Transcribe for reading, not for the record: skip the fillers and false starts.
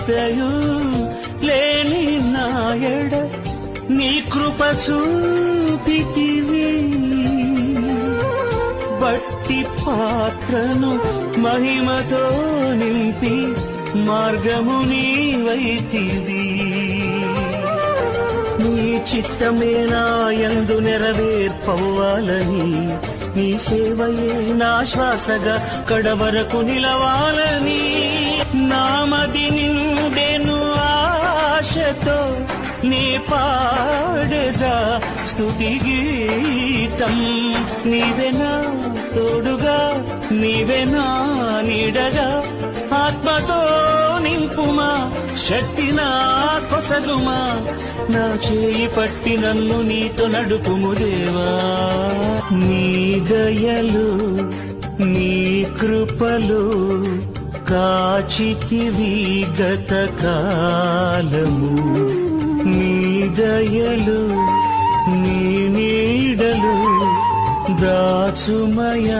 లేతయు లేని నాయడ నీ కృప చూపితివి. బట్టి పాత్రను మహిమతో నింపి మార్గము నీవైతివి. నీ చిత్తమే నా యందు నెరవేర్పవ్వాలని, నీ సేవయే నా శ్వాసగా కడవరకు నిలవాలని. నామది నిండెను ఆశతో నీ పాడెదా స్తుతి గీతం. నీవెనా తోడుగా, నీవెనా నీడగా, ఆత్మతో నింపుమా, శక్తి నా కొసగుమా. నా చేయి పట్టి నన్ను నీతో నడుపుము దేవా. నీ దయలు నీ కృపలు కాచితివి గత కాలము. నీ దయలు నీ నీడలు దాచుమయ